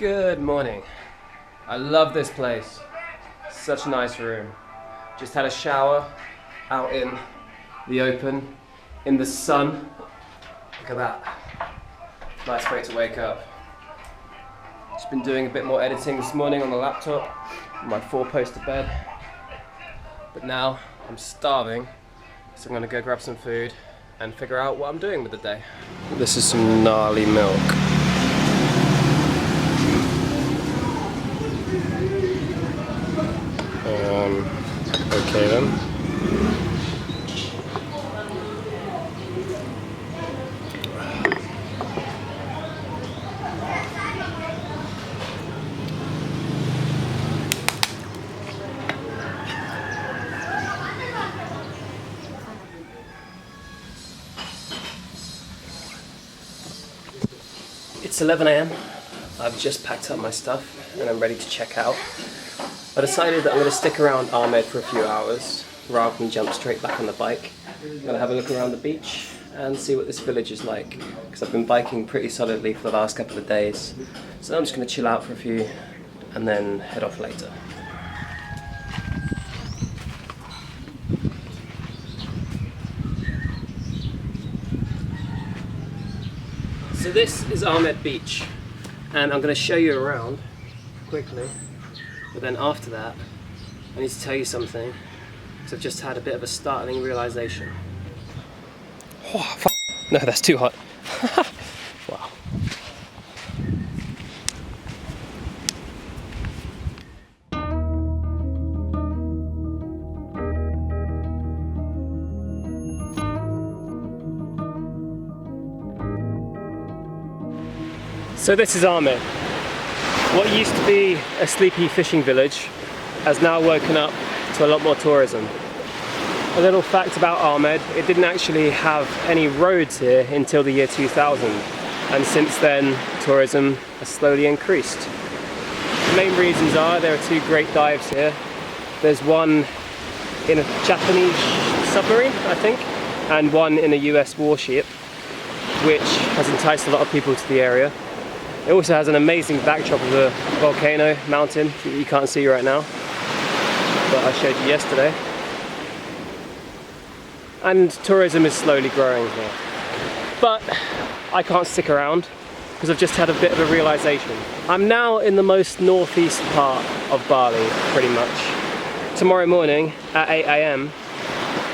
Good morning. I love this place. Such a nice room. Just had a shower out in the open, in the sun. Look at that. Nice way to wake up. Just been doing a bit more editing this morning on the laptop, my 4-poster bed. But now I'm starving, so I'm gonna go grab some food and figure out what I'm doing with the day. This is some gnarly milk. Okay then. It's 11 AM. I've just packed up my stuff and I'm ready to check out. I decided that I'm going to stick around Armour for a few hours rather than jump straight back on the bike. I'm going to have a look around the beach and see what this village is like, because I've been biking pretty solidly for the last couple of days. So I'm just going to chill out for a few and then head off later. So this is Armour Beach, and I'm going to show you around quickly. But then after that, I need to tell you something, because I've just had a bit of a startling realization. Oh, no, that's too hot. Wow. So this is Armour. What used to be a sleepy fishing village has now woken up to a lot more tourism. A little fact about Armour, it didn't actually have any roads here until the year 2000, and since then tourism has slowly increased. The main reasons are there are 2 great dives here. There's one in a Japanese submarine, I think, and one in a US warship, which has enticed a lot of people to the area. It also has an amazing backdrop of a volcano mountain that you can't see right now, but I showed you yesterday. And tourism is slowly growing here. But I can't stick around because I've just had a bit of a realization. I'm now in the most northeast part of Bali, pretty much. Tomorrow morning at 8 AM,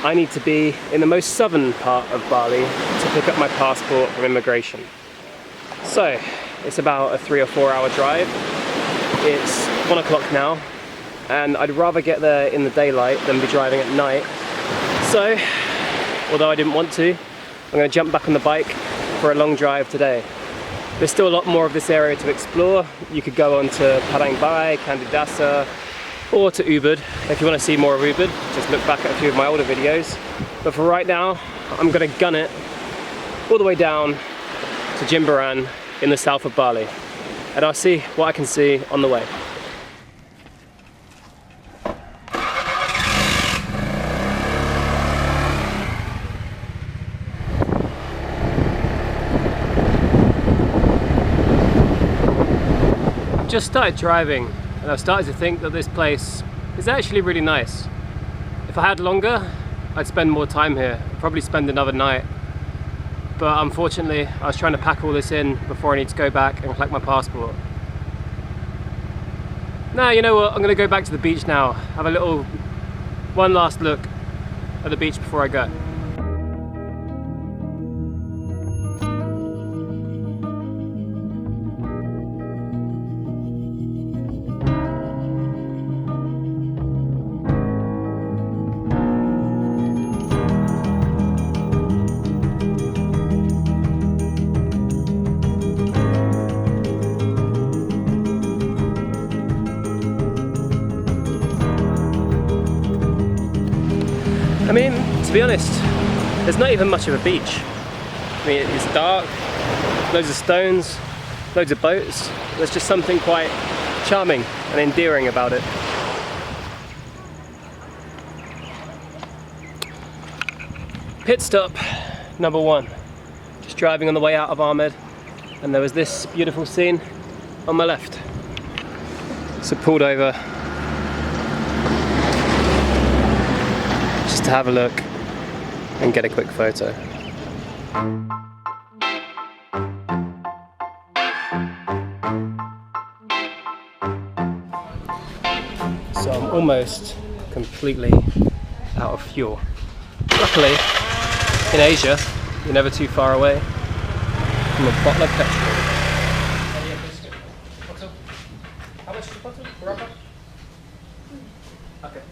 I need to be in the most southern part of Bali to pick up my passport from immigration. So, it's about a 3 or 4 hour drive. It's 1 o'clock now, and I'd rather get there in the daylight than be driving at night. So, although I didn't want to, I'm going to jump back on the bike for a long drive today. There's still a lot more of this area to explore. You could go on to Padang Bai, Candidasa, or to Ubud. If you want to see more of Ubud, just look back at a few of my older videos. But for right now, I'm going to gun it all the way down to Jimbaran in the south of Bali, and I'll see what I can see on the way. I've just started driving, and I've started to think that this place is actually really nice. If I had longer, I'd spend more time here, probably spend another night. But unfortunately, I was trying to pack all this in before I need to go back and collect my passport. Now, you know what? I'm going to go back to the beach now. Have a one last look at the beach before I go. I mean, to be honest, there's not even much of a beach. I mean, it's dark, loads of stones, loads of boats. There's just something quite charming and endearing about it. Pit stop number 1. Just driving on the way out of Armour, and there was this beautiful scene. on my left. So pulled over just to have a look and get a quick photo. So I'm almost completely out of fuel. Luckily, in Asia, you're never too far away from a bottle of petrol. How much is the bottle? Okay.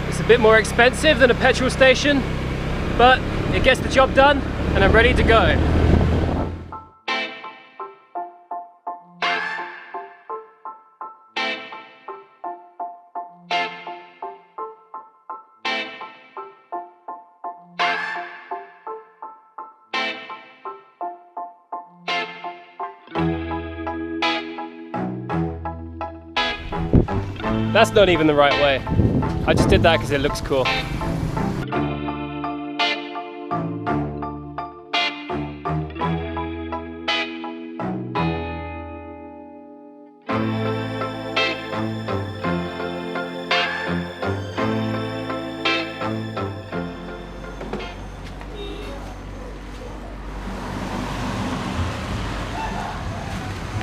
It's a bit more expensive than a petrol station, but it gets the job done and I'm ready to go. That's not even the right way. I just did that because it looks cool.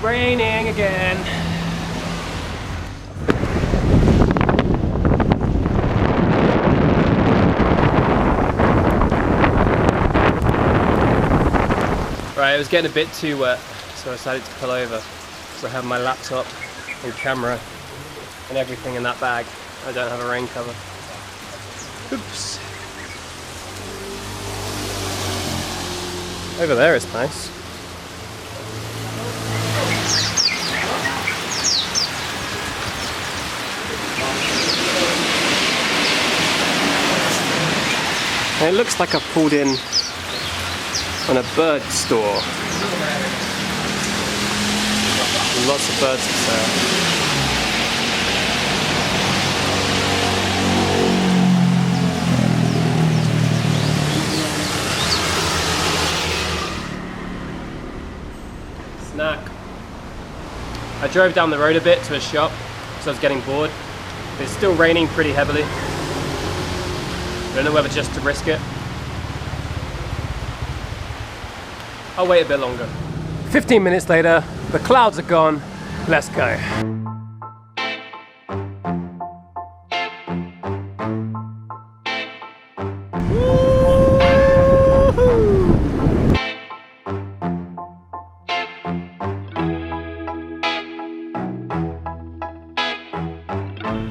Raining again. Right, it was getting a bit too wet, so I decided to pull over. So I have my laptop and camera and everything in that bag. I don't have a rain cover. Oops. Over there is nice. And it looks like I've pulled in on a bird store. Lots of birds for sale. Snack. I drove down the road a bit to a shop because I was getting bored. It's still raining pretty heavily. I don't know whether just to risk it. I'll wait a bit longer. 15 minutes later, the clouds are gone. Let's go.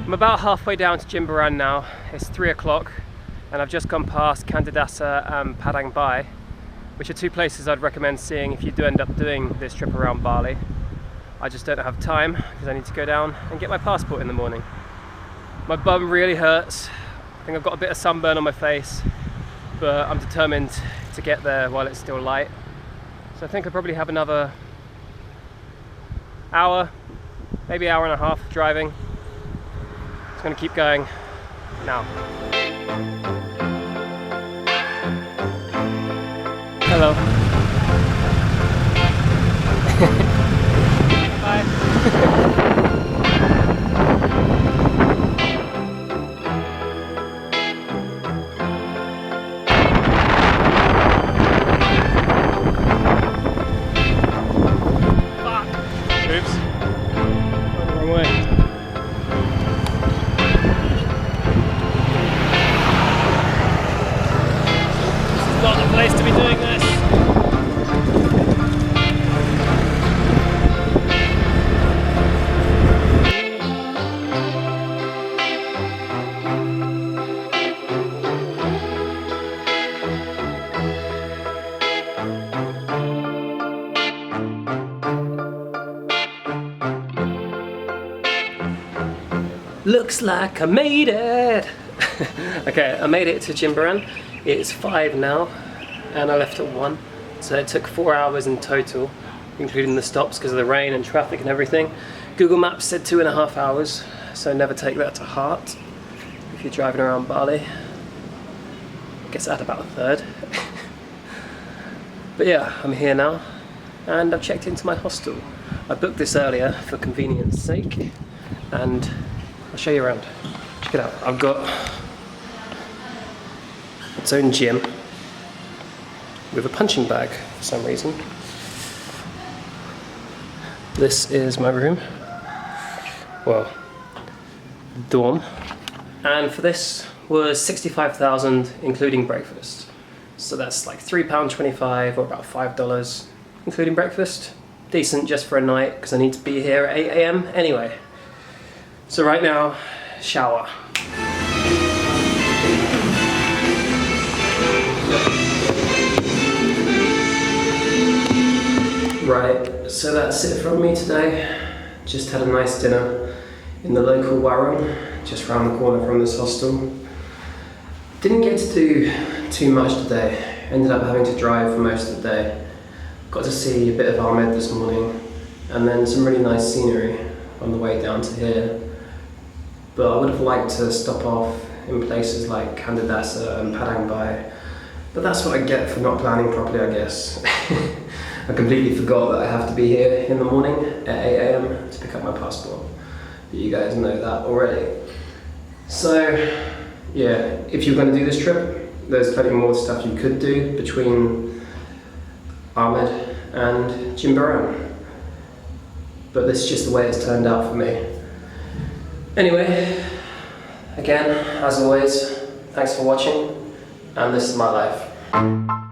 I'm about halfway down to Jimbaran now. It's 3 o'clock and I've just gone past Candidasa and Padang Bai, which are two places I'd recommend seeing if you do end up doing this trip around Bali. I just don't have time because I need to go down and get my passport in the morning. My bum really hurts. I think I've got a bit of sunburn on my face, but I'm determined to get there while it's still light. So I think I'll probably have another hour, maybe hour and a half of driving. Just gonna keep going now. Hello. Bye. Fuck. Oops. Went the wrong way. This is not the place to be doing this. Looks like I made it! Okay, I made it to Jimbaran. It's 5 now, and I left at 1. So it took 4 hours in total, including the stops because of the rain and traffic and everything. Google Maps said 2.5 hours, so never take that to heart if you're driving around Bali. I guess add about a third. But yeah, I'm here now, and I've checked into my hostel. I booked this earlier for convenience sake, and I'll show you around. Check it out. I've got its own gym with a punching bag for some reason. This is my room. Well, dorm. And for this was 65,000 including breakfast. So that's like £3.25 or about $5 including breakfast. Decent just for a night because I need to be here at 8 AM anyway. So right now, shower. Right, so that's it from me today. Just had a nice dinner in the local warren, just round the corner from this hostel. Didn't get to do too much today. Ended up having to drive for most of the day. Got to see a bit of Armour this morning, and then some really nice scenery on the way down to here. But I would have liked to stop off in places like Acer and Padang Bai. But that's what I get for not planning properly, I guess. I completely forgot that I have to be here in the morning at 8 AM to pick up my passport. But you guys know that already. So, yeah, if you're going to do this trip, there's plenty more stuff you could do between Ahmed and Jimbaran. But this is just the way it's turned out for me. Anyway, again, as always, thanks for watching, and this is my life.